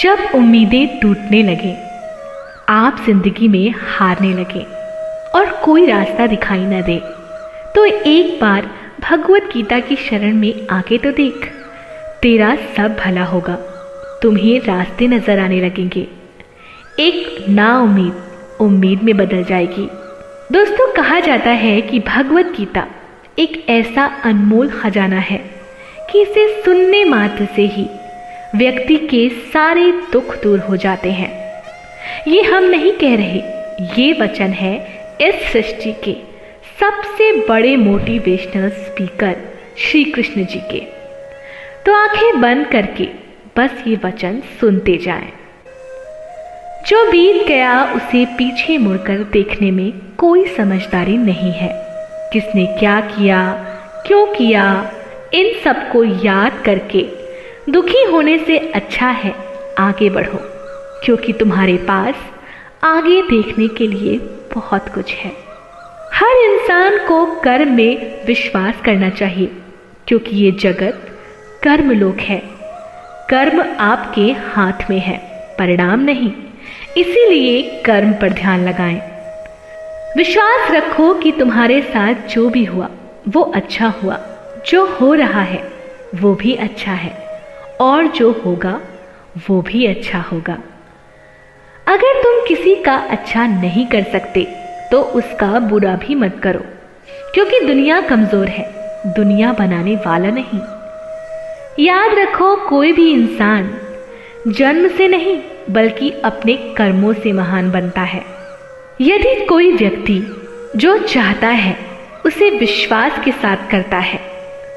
जब उम्मीदें टूटने लगे, आप जिंदगी में हारने लगे और कोई रास्ता दिखाई न दे, तो एक बार भगवत गीता की शरण में आके तो देख। तेरा सब भला होगा, तुम्हें रास्ते नजर आने लगेंगे। एक नाउम्मीद उम्मीद में बदल जाएगी। दोस्तों, कहा जाता है कि भगवत गीता एक ऐसा अनमोल खजाना है कि इसे सुनने मात्र से ही व्यक्ति के सारे दुख दूर हो जाते हैं। ये हम नहीं कह रहे, ये वचन है इस सृष्टि के सबसे बड़े मोटिवेशनल स्पीकर श्री कृष्ण जी के। तो आंखें बंद करके बस ये वचन सुनते जाएं। जो बीत गया उसे पीछे मुड़कर देखने में कोई समझदारी नहीं है। किसने क्या किया, क्यों किया, इन सबको याद करके दुखी होने से अच्छा है आगे बढ़ो, क्योंकि तुम्हारे पास आगे देखने के लिए बहुत कुछ है। हर इंसान को कर्म में विश्वास करना चाहिए, क्योंकि ये जगत कर्मलोक है। कर्म आपके हाथ में है, परिणाम नहीं। इसीलिए कर्म पर ध्यान लगाएं। विश्वास रखो कि तुम्हारे साथ जो भी हुआ वो अच्छा हुआ, जो हो रहा है वो भी अच्छा है, और जो होगा वो भी अच्छा होगा। अगर तुम किसी का अच्छा नहीं कर सकते तो उसका बुरा भी मत करो, क्योंकि दुनिया कमजोर है, दुनिया बनाने वाला नहीं। याद रखो, कोई भी इंसान जन्म से नहीं बल्कि अपने कर्मों से महान बनता है। यदि कोई व्यक्ति जो चाहता है उसे विश्वास के साथ करता है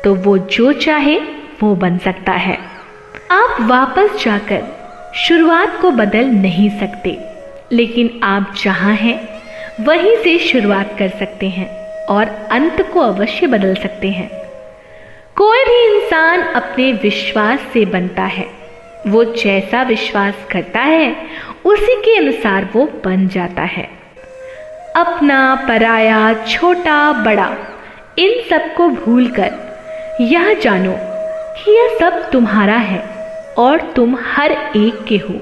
तो वो जो चाहे वो बन सकता है। आप वापस जाकर शुरुआत को बदल नहीं सकते, लेकिन आप जहां हैं वहीं से शुरुआत कर सकते हैं और अंत को अवश्य बदल सकते हैं। कोई भी इंसान अपने विश्वास से बनता है। वो जैसा विश्वास करता है उसी के अनुसार वो बन जाता है। अपना, पराया, छोटा, बड़ा, इन सबको भूलकर यह जानो कि यह सब तुम्हारा है और तुम हर एक के हो।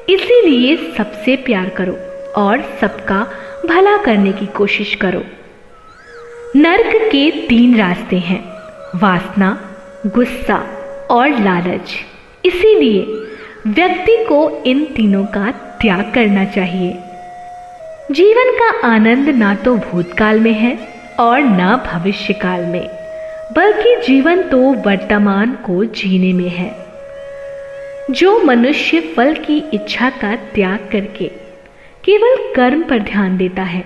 इसीलिए सबसे प्यार करो और सबका भला करने की कोशिश करो। नर्क के 3 रास्ते हैं, वासना, गुस्सा और लालच। इसीलिए व्यक्ति को इन तीनों का त्याग करना चाहिए। जीवन का आनंद ना तो भूतकाल में है और ना भविष्यकाल में, बल्कि जीवन तो वर्तमान को जीने में है। जो मनुष्य फल की इच्छा का त्याग करके केवल कर्म पर ध्यान देता है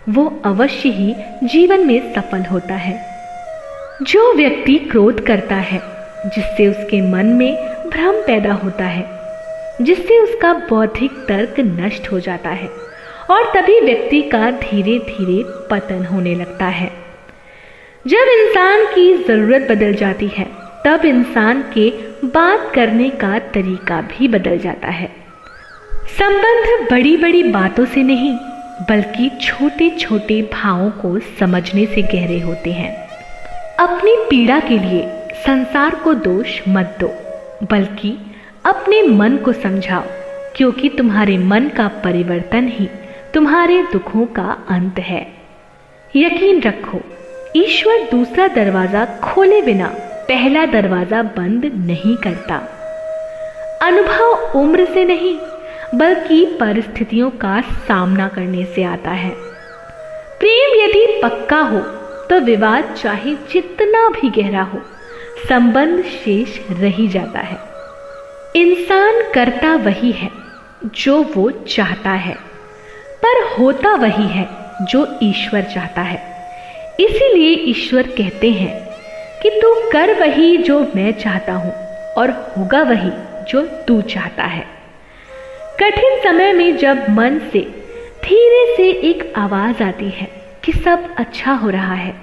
वो अवश्य ही जीवन में सफल होता है। जो व्यक्ति क्रोध करता है, जिससे उसके मन में भ्रम पैदा होता है, जिससे उसका बौद्धिक तर्क नष्ट हो जाता है और तभी व्यक्ति का धीरे धीरे पतन होने लगता है। जब इंसान की जरूरत बदल जाती है तब इंसान के बात करने का तरीका भी बदल जाता है। संबंध बड़ी बड़ी बातों से नहीं बल्कि छोटे छोटे भावों को समझने से गहरे होते हैं। अपनी पीड़ा के लिए संसार को दोष मत दो, बल्कि अपने मन को समझाओ, क्योंकि तुम्हारे मन का परिवर्तन ही तुम्हारे दुखों का अंत है। यकीन रखो, ईश्वर दूसरा दरवाजा खोले बिना पहला दरवाजा बंद नहीं करता। अनुभव उम्र से नहीं बल्कि परिस्थितियों का सामना करने से आता है। प्रेम यदि पक्का हो तो विवाद चाहे जितना भी गहरा हो, संबंध शेष रह जाता है। इंसान करता वही है जो वो चाहता है, पर होता वही है जो ईश्वर चाहता है। इसीलिए ईश्वर कहते हैं कि तू कर वही जो मैं चाहता हूं और होगा वही जो तू चाहता है। कठिन समय में जब मन से धीरे से एक आवाज आती है कि सब अच्छा हो रहा है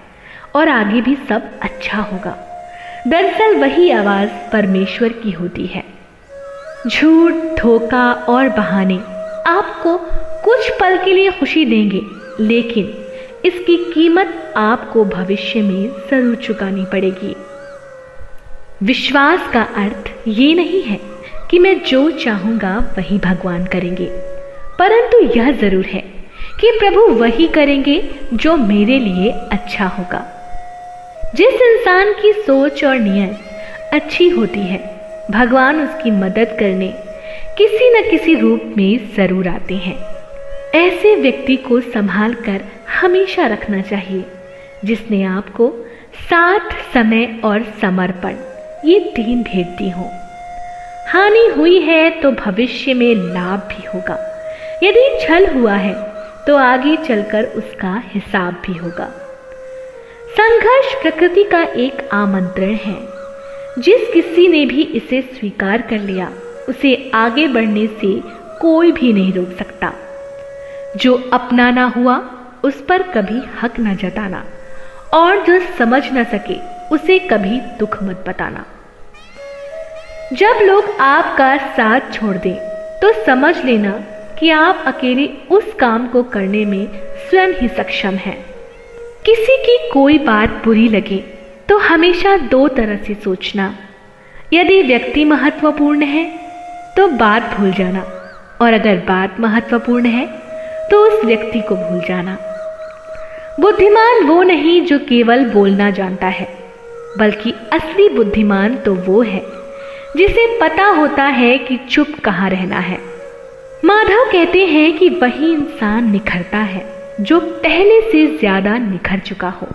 और आगे भी सब अच्छा होगा, दरअसल वही आवाज परमेश्वर की होती है। झूठ, धोखा और बहाने आपको कुछ पल के लिए खुशी देंगे, लेकिन इसकी कीमत आपको भविष्य में जरूर चुकानी पड़ेगी। विश्वास का अर्थ ये नहीं है कि मैं जो चाहूँगा वही भगवान करेंगे, परंतु यह ज़रूर है कि प्रभु वही करेंगे जो मेरे लिए अच्छा होगा। जिस इंसान की सोच और नीयत अच्छी होती है, भगवान उसकी मदद करने किसी न किसी रूप में ज़रूर आते हैं। ऐसे व्यक्ति को संभाल कर हमेशा रखना चाहिए जिसने आपको साथ, समय और समर्पण, ये 3 भेद दी हो। हानि हुई है तो भविष्य में लाभ भी होगा। यदि छल हुआ है तो आगे चलकर उसका हिसाब भी होगा। संघर्ष प्रकृति का एक आमंत्रण है। जिस किसी ने भी इसे स्वीकार कर लिया, उसे आगे बढ़ने से कोई भी नहीं रोक सकता। जो अपना ना हुआ उस पर कभी हक न जताना, और जो समझ न सके उसे कभी दुख मत बताना। जब लोग आपका साथ छोड़ दें तो समझ लेना कि आप अकेले उस काम को करने में स्वयं ही सक्षम हैं। किसी की कोई बात बुरी लगे तो हमेशा 2 तरह से सोचना। यदि व्यक्ति महत्वपूर्ण है तो बात भूल जाना, और अगर बात महत्वपूर्ण है तो उस व्यक्ति को भूल जाना। बुद्धिमान वो नहीं जो केवल बोलना जानता है, बल्कि असली बुद्धिमान तो वो है जिसे पता होता है कि चुप कहाँ रहना है। माधव कहते हैं कि वही इंसान निखरता है जो पहले से ज्यादा निखर चुका हो।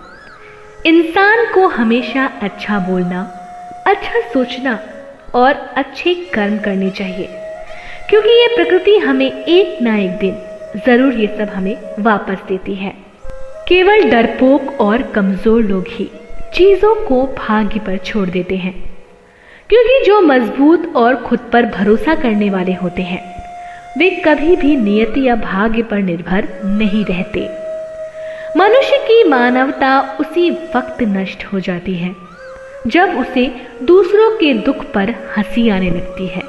इंसान को हमेशा अच्छा बोलना, अच्छा सोचना और अच्छे कर्म करने चाहिए, क्योंकि ये प्रकृति हमें एक ना एक दिन जरूर ये सब हमें वापस देती है। केवल डरपोक और कमजोर लोग ही चीजों को भाग्य पर छोड़ देते हैं, क्योंकि जो मजबूत और खुद पर भरोसा करने वाले होते हैं वे कभी भी नियति या भाग्य पर निर्भर नहीं रहते। मनुष्य की मानवता उसी वक्त नष्ट हो जाती है जब उसे दूसरों के दुख पर हंसी आने लगती है।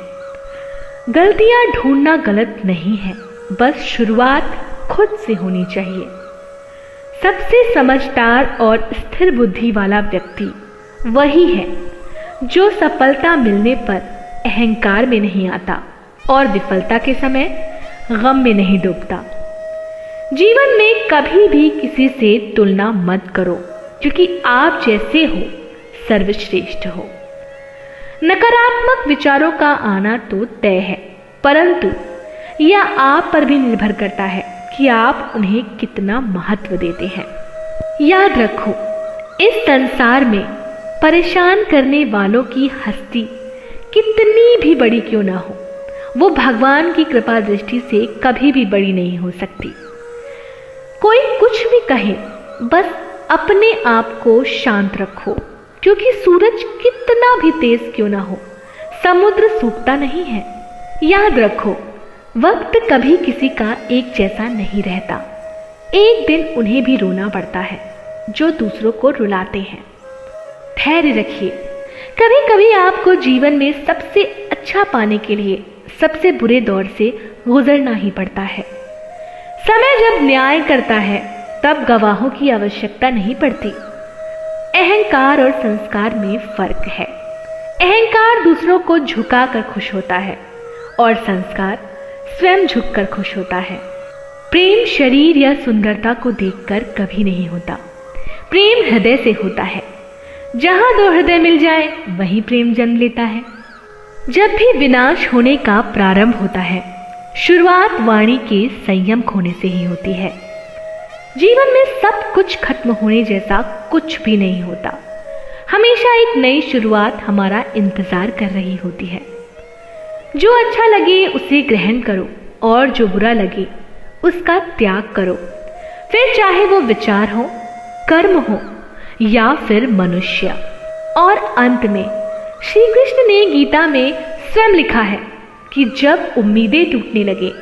गलतियां ढूंढना गलत नहीं है, बस शुरुआत खुद से होनी चाहिए। सबसे समझदार और स्थिर बुद्धि वाला व्यक्ति वही है जो सफलता मिलने पर अहंकार में नहीं आता और विफलता के समय गम में नहीं डूबता। जीवन में कभी भी किसी से तुलना मत करो, क्योंकि आप जैसे हो सर्वश्रेष्ठ हो। नकारात्मक विचारों का आना तो तय है, परंतु यह आप पर भी निर्भर करता है कि आप उन्हें कितना महत्व देते हैं। याद रखो, इस संसार में परेशान करने वालों की हस्ती कितनी भी बड़ी क्यों ना हो, वो भगवान की कृपा दृष्टि से कभी भी बड़ी नहीं हो सकती। कोई कुछ भी कहे, बस अपने आप को शांत रखो, क्योंकि सूरज कितना भी तेज क्यों ना हो, समुद्र सूखता नहीं है। याद रखो, वक्त कभी किसी का एक जैसा नहीं रहता। एक दिन उन्हें भी रोना पड़ता है जो दूसरों को रुलाते हैं। धैर्य रखिए, कभी कभी आपको जीवन में सबसे अच्छा पाने के लिए सबसे बुरे दौर से गुजरना ही पड़ता है। समय जब न्याय करता है तब गवाहों की आवश्यकता नहीं पड़ती। अहंकार और संस्कार में फर्क है। अहंकार दूसरों को झुका कर खुश होता है और संस्कार स्वयं झुककर खुश होता है। प्रेम शरीर या सुंदरता को देखकर कभी नहीं होता, प्रेम हृदय से होता है। जहां 2 हृदय मिल जाए वहीं प्रेम जन्म लेता है। जब भी विनाश होने का प्रारंभ होता है, शुरुआत वाणी के संयम खोने से ही होती है। जीवन में सब कुछ खत्म होने जैसा कुछ भी नहीं होता। हमेशा एक नई शुरुआत हमारा इंतजार कर रही होती है। जो अच्छा लगे उसे ग्रहण करो और जो बुरा लगे उसका त्याग करो, फिर चाहे वो विचार हो, कर्म हो या फिर मनुष्य। और अंत में श्री कृष्ण ने गीता में स्वयं लिखा है कि जब उम्मीदें टूटने लगे,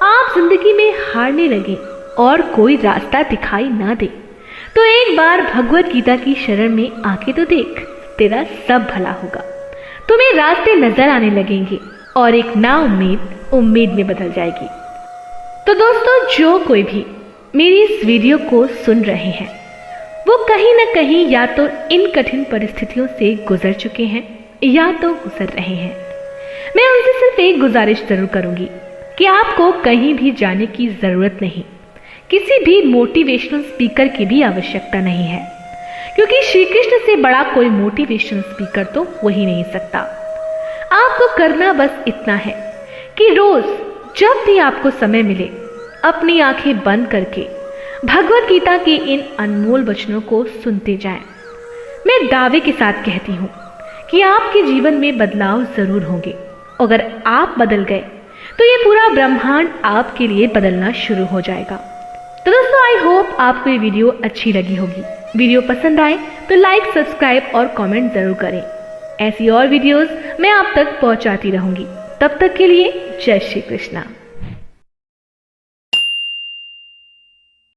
आप जिंदगी में हारने लगे और कोई रास्ता दिखाई ना दे, तो एक बार भगवत गीता की शरण में आके तो देख, तेरा सब भला होगा। तुम्हें रास्ते नजर आने लगेंगे और एक ना उम्मीद में बदल जाएगी। तो दोस्तों, जो कोई भी मेरी इस वीडियो को सुन रहे हैं वो कहीं ना कहीं या तो इन कठिन परिस्थितियों से गुजर चुके हैं या तो गुजर रहे हैं। मैं उनसे सिर्फ एक गुजारिश जरूर करूंगी कि आपको कहीं भी जाने की जरूरत नहीं, किसी भी मोटिवेशनल स्पीकर की भी आवश्यकता नहीं है, क्योंकि श्री कृष्ण से बड़ा कोई मोटिवेशनल स्पीकर तो हो ही नहीं सकता। आपको करना बस इतना है कि रोज जब भी आपको समय मिले अपनी आंखें बंद करके भगवत गीता के इन अनमोल वचनों को सुनते जाएं। मैं दावे के साथ कहती हूँ कि आपके जीवन में बदलाव जरूर होंगे। अगर आप बदल गए तो ये पूरा ब्रह्मांड आपके लिए बदलना शुरू हो जाएगा। तो दोस्तों, आई होप आपको ये वीडियो अच्छी लगी होगी। वीडियो पसंद आए तो लाइक, सब्सक्राइब और कमेंट जरूर करें। ऐसी और वीडियोस मैं आप तक पहुंचाती रहूंगी। तब तक के लिए जय श्री कृष्णा।